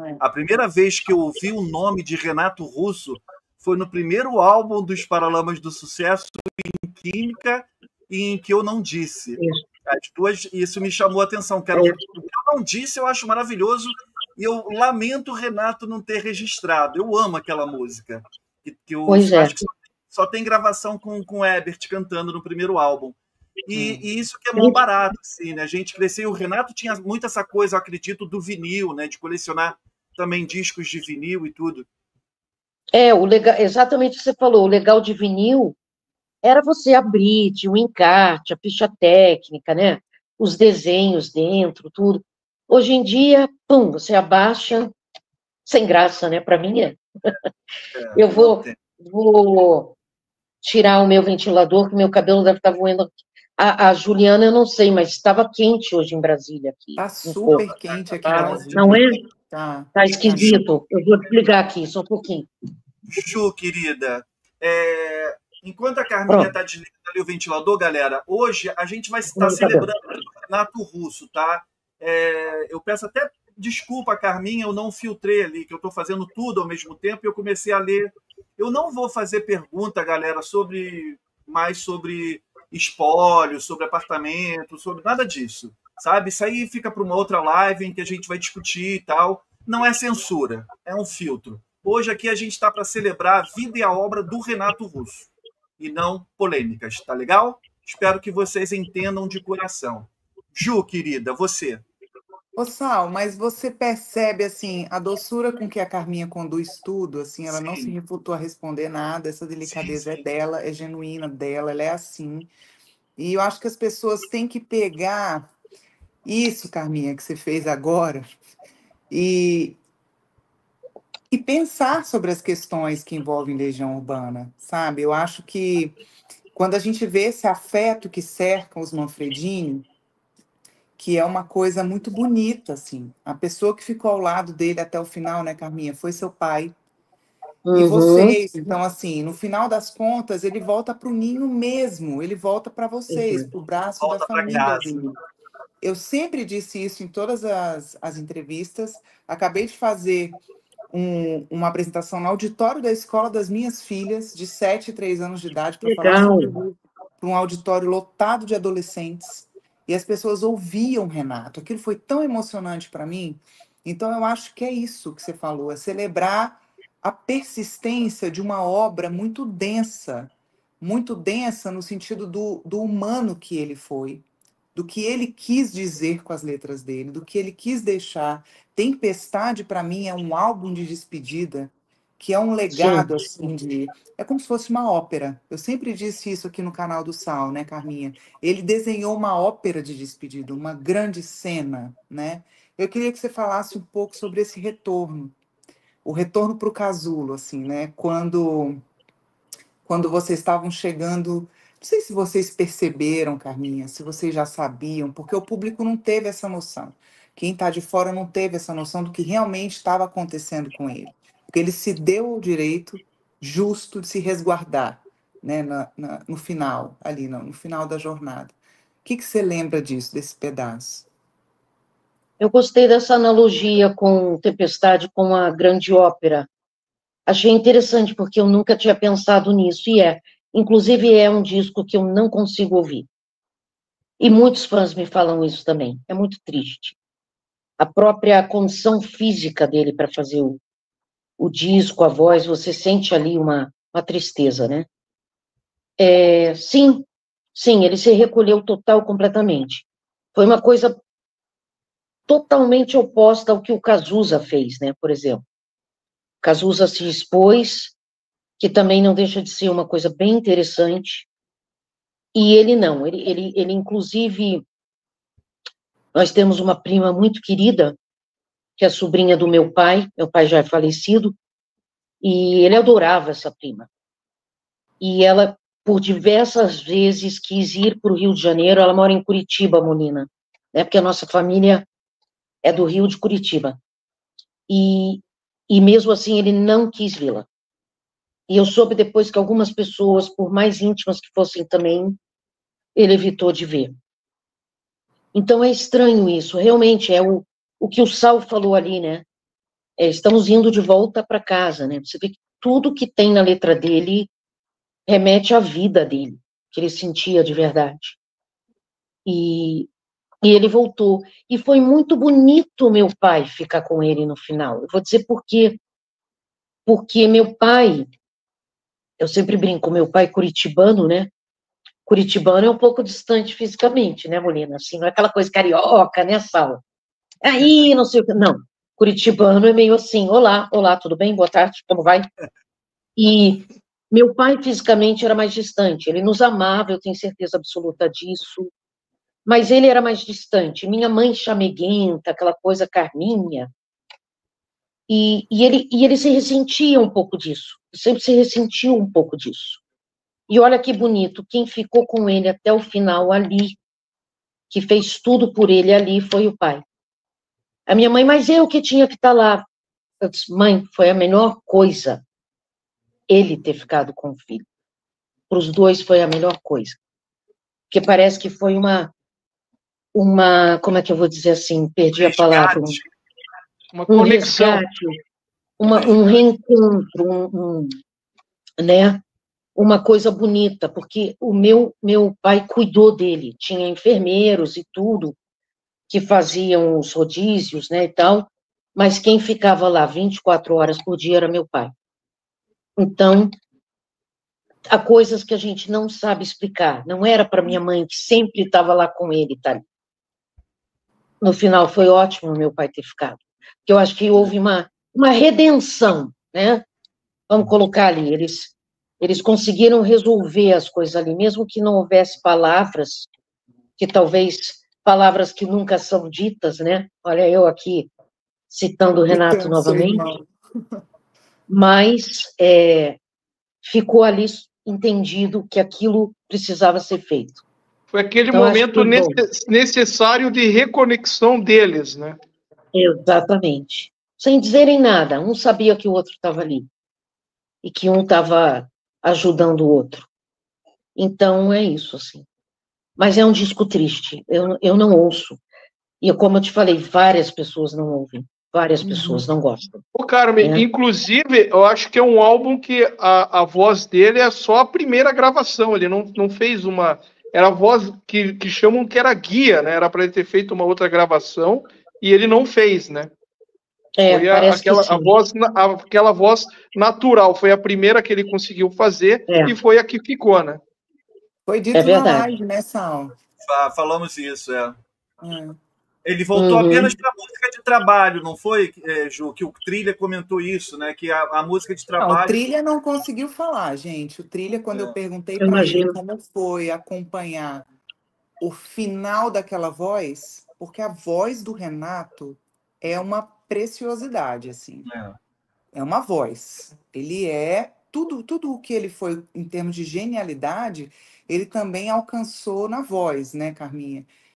É. A primeira vez que eu ouvi o nome de Renato Russo foi no primeiro álbum dos Paralamas do Sucesso, em Química e em Que Eu Não Disse. Isso. As duas, isso me chamou a atenção. O que eu não disse eu acho maravilhoso e eu lamento o Renato não ter registrado. Eu amo aquela música. Que eu Pois é. acho que só tem gravação com o Ebert cantando no primeiro álbum. E isso que é mó barato, assim, né? A gente cresceu, e o Renato tinha muito essa coisa, eu acredito, do vinil, né? De colecionar também discos de vinil e tudo. O legal, exatamente o que você falou, o legal de vinil era você abrir, tinha o encarte, a ficha técnica, né? Os desenhos dentro, tudo. Hoje em dia, pum, você abaixa, sem graça, né? Para mim é. Eu Não tem. vou tirar o meu ventilador, que meu cabelo deve estar voando aqui. A Juliana, eu não sei, mas estava quente hoje em Brasília aqui. Tá super quente aqui em Brasília. Não é? Tá Esquisito. Eu vou desligar aqui, só um pouquinho. Chu, querida, enquanto a Carminha está desligando ali o ventilador, galera, hoje a gente vai estar celebrando o Renato Russo, tá? Eu peço até desculpa, Carminha, eu não filtrei ali, que eu estou fazendo tudo ao mesmo tempo e eu comecei a ler. Eu não vou fazer pergunta, galera, mais sobre espólio, sobre apartamento, sobre nada disso, sabe? Isso aí fica para uma outra live em que a gente vai discutir e tal. Não é censura, é um filtro. Hoje aqui a gente está para celebrar a vida e a obra do Renato Russo, e não polêmicas, tá legal? Espero que vocês entendam de coração. Ju, querida, você. Ô, Sal, mas você percebe, assim, a doçura com que a Carminha conduz tudo, assim, ela não se refutou a responder nada, essa delicadeza é dela, é genuína dela, ela é assim. E eu acho que as pessoas têm que pegar isso, Carminha, que você fez agora, e pensar sobre as questões que envolvem Legião Urbana, sabe? Eu acho que quando a gente vê esse afeto que cerca os Manfredini, que é uma coisa muito bonita, assim. A pessoa que ficou ao lado dele até o final, né, Carminha, foi seu pai. E vocês, então, assim, no final das contas, ele volta para o ninho mesmo, ele volta para vocês, para o braço da família dele. Eu sempre disse isso em todas as entrevistas. Acabei de fazer uma apresentação no auditório da escola das minhas filhas, de 7 e 3 anos de idade, para falar sobre o para um auditório lotado de adolescentes. E as pessoas ouviam Renato. Aquilo foi tão emocionante para mim. Então, eu acho que é isso que você falou, é celebrar a persistência de uma obra muito densa no sentido do humano que ele foi, do que ele quis dizer com as letras dele, do que ele quis deixar. Tempestade, para mim, é um álbum de despedida, que é um legado, assim, é como se fosse uma ópera. Eu sempre disse isso aqui no canal do Sal, né, Carminha? Ele desenhou uma ópera de despedida, uma grande cena, né? Eu queria que você falasse um pouco sobre esse retorno, o retorno para o casulo, assim, né? Quando vocês estavam chegando, não sei se vocês perceberam, Carminha, se vocês já sabiam, porque o público não teve essa noção. Quem está de fora não teve essa noção do que realmente estava acontecendo com ele. Porque ele se deu o direito justo de se resguardar, né, no final, ali, no final da jornada. O que você lembra disso, desse pedaço? Eu gostei dessa analogia com Tempestade, com a grande ópera. Achei interessante, porque eu nunca tinha pensado nisso, inclusive é um disco que eu não consigo ouvir. E muitos fãs me falam isso também, é muito triste. A própria condição física dele para fazer o disco, a voz, você sente ali uma tristeza, né? Sim, ele se recolheu completamente. Foi uma coisa totalmente oposta ao que o Cazuza fez, né, por exemplo. O Cazuza se expôs, que também não deixa de ser uma coisa bem interessante, e ele não, ele inclusive, nós temos uma prima muito querida, que é a sobrinha do meu pai já é falecido, e ele adorava essa prima. E ela, por diversas vezes, quis ir para o Rio de Janeiro, ela mora em Curitiba, Molina, né, porque a nossa família é do Rio de Curitiba. E mesmo assim ele não quis vê-la. E eu soube depois que algumas pessoas, por mais íntimas que fossem também, ele evitou de ver. Então é estranho isso, realmente, é o que o Sal falou ali, né? estamos indo de volta para casa, né? Você vê que tudo que tem na letra dele remete à vida dele, que ele sentia de verdade. E ele voltou. E foi muito bonito meu pai ficar com ele no final. Eu vou dizer por quê. Porque meu pai, eu sempre brinco, meu pai curitibano, né? Curitibano é um pouco distante fisicamente, né, Molina? Assim, não é aquela coisa carioca, né, Sal? Aí, não sei o que. Não. Curitibano é meio assim: olá, olá, tudo bem? Boa tarde, como vai? E meu pai fisicamente era mais distante. Ele nos amava, eu tenho certeza absoluta disso. Mas ele era mais distante. Minha mãe chameguenta, aquela coisa carminha. E ele se ressentia um pouco disso. Sempre se ressentiu um pouco disso. E olha que bonito, quem ficou com ele até o final ali, que fez tudo por ele ali, foi o pai. A minha mãe, mas eu que tinha que estar lá. Eu disse, mãe, foi a melhor coisa ele ter ficado com o filho. Para os dois foi a melhor coisa. Porque parece que foi como é que eu vou dizer assim, perdi a palavra, um resgate, um reencontro, né? Uma coisa bonita, porque o meu pai cuidou dele, tinha enfermeiros e tudo, que faziam os rodízios, né, e tal, mas quem ficava lá 24 horas por dia era meu pai. Então, há coisas que a gente não sabe explicar. Não era para minha mãe, que sempre estava lá com ele, tá? No final, foi ótimo meu pai ter ficado. Porque eu acho que houve uma redenção, né? Vamos colocar ali, eles conseguiram resolver as coisas ali, mesmo que não houvesse palavras, que talvez palavras que nunca são ditas, né? Olha, eu aqui citando o Renato Gritando seu novamente, irmão. mas ficou ali entendido que aquilo precisava ser feito. Foi aquele Então, acho que momento foi bom. necessário de reconexão deles, né? Exatamente. Sem dizerem nada, um sabia que o outro estava ali e que um estava ajudando o outro. Então, é isso, assim. Mas é um disco triste, eu não ouço. E como eu te falei, várias pessoas não ouvem, várias pessoas não gostam. Ô, Carmen, Né? inclusive, eu acho que é um álbum que a voz dele é só a primeira gravação, ele não fez uma... Era a voz que chamam que era guia, né? Era para ele ter feito uma outra gravação e ele não fez, né? Foi Parece que sim. aquela voz natural, foi a primeira que ele conseguiu fazer e foi a que ficou, né? Foi dito na verdade. live, né, Sal? Falamos isso, é. É. Ele voltou apenas para a música de trabalho, não foi, Ju? Que o Trilha comentou isso, né? Que a música de Não, o trabalho. Trilha não conseguiu falar, gente. O Trilha, quando eu perguntei Eu para ele imagino. como foi acompanhar o final daquela voz, porque a voz do Renato é uma preciosidade, assim. É uma voz. Ele é tudo o que ele foi em termos de genialidade, ele também alcançou na voz, né, Carminha?